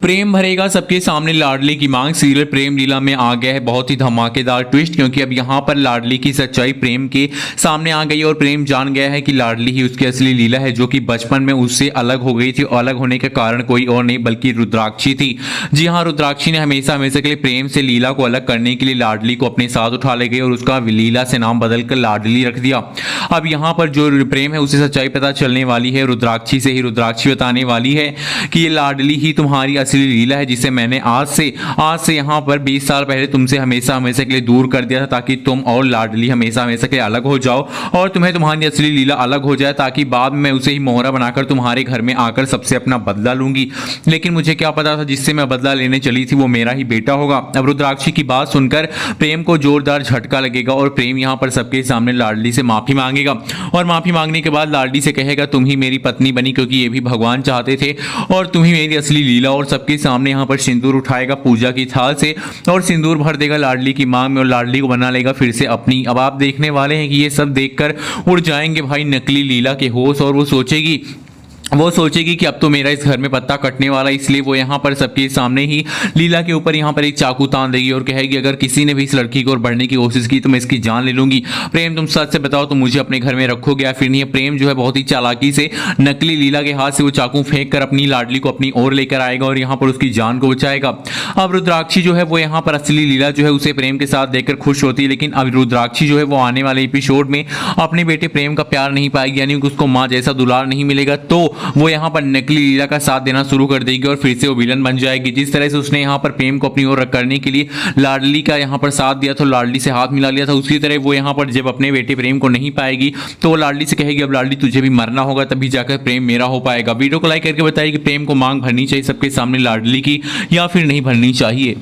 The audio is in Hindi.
प्रेम भरेगा सबके सामने लाडली की मांग सीरियल प्रेम लीला में आ गया है बहुत ही धमाकेदार ट्विस्ट, क्योंकि अब यहाँ पर लाडली की सच्चाई प्रेम के सामने आ गई और प्रेम जान गया है कि लाडली ही उसकी असली लीला है, जो कि बचपन में उससे अलग हो गई थी और अलग होने का कारण कोई और नहीं बल्कि रुद्राक्षी थी। जी हाँ, रुद्राक्षी ने हमेशा हमेशा के लिए प्रेम से लीला को अलग करने के लिए लाडली को अपने साथ उठा ले गई और उसका लीला से नाम बदलकर लाडली रख दिया। अब यहाँ पर जो प्रेम है उसे सच्चाई पता चलने वाली है रुद्राक्षी से ही। रुद्राक्षी बताने वाली है कि ये लाडली ही तुम्हारी असली लीला है, जिसे मैंने आज से यहाँ पर 20 साल पहले तुमसे हमेशा हमेशा के लिए दूर कर दिया था, ताकि तुम और लाडली हमेशा हमेशा के लिए अलग हो जाओ और तुम्हें तुम्हारी असली लीला अलग हो जाए, ताकि बाद में मैं उसे ही मोहरा बनाकर तुम्हारे घर में आकर सबसे अपना बदला लूंगी। लेकिन मुझे क्या पता था जिससे मैं बदला लेने चली थी वो मेरा ही बेटा होगा। अब रुद्राक्षी की बात सुनकर प्रेम को जोरदार झटका लगेगा और प्रेम यहाँ पर सबके सामने लाडली से माफी मांगेगा और माफी मांगने के बाद लाडली से कहेगा तुम ही मेरी पत्नी बनी क्योंकि ये भी भगवान चाहते थे और तुम ही मेरी असली लीला, और सबके सामने यहाँ पर सिंदूर उठाएगा पूजा की थाल से और सिंदूर भर देगा लाडली की मांग में और लाडली को बना लेगा फिर से अपनी। अब आप देखने वाले हैं कि ये सब देखकर उड़ जाएंगे भाई नकली लीला के होश और वो सोचेगी कि अब तो मेरा इस घर में पत्ता कटने वाला, इसलिए वो यहाँ पर सबके सामने ही लीला के ऊपर यहाँ पर एक चाकू तान देगी और कहेगी अगर किसी ने भी इस लड़की को और बढ़ने की कोशिश की तो मैं इसकी जान ले लूंगी। प्रेम तुम सच से बताओ तो मुझे अपने घर में रखोगे या फिर नहीं। प्रेम जो है बहुत ही चालाकी से नकली लीला के हाथ से वो चाकू फेंक कर अपनी लाडली को अपनी ओर लेकर आएगा और यहाँ पर उसकी जान को बचाएगा। अब रुद्राक्षी जो है वो यहाँ पर असली लीला जो है उसे प्रेम के साथ देखकर खुश होती है, लेकिन अब रुद्राक्षी जो है वो आने वाले एपिसोड में अपने बेटे प्रेम का प्यार नहीं पाएगी, यानी कि उसको माँ जैसा दुलार नहीं मिलेगा, तो वो यहाँ पर नकली लीला का साथ देना शुरू कर देगी और फिर से वो विलन बन जाएगी। जिस तरह से उसने यहाँ पर प्रेम को अपनी ओर करने के लिए लाडली का यहाँ पर साथ दिया था, लाडली से हाथ मिला लिया था, उसी तरह वो यहाँ पर जब अपने बेटे प्रेम को नहीं पाएगी तो वो लाडली से कहेगी अब लाडली तुझे भी मरना होगा तभी जाकर प्रेम मेरा हो पाएगा। वीडियो को लाइक करके बताइए कि प्रेम को मांग भरनी चाहिए सबके सामने लाडली की या फिर नहीं भरनी चाहिए।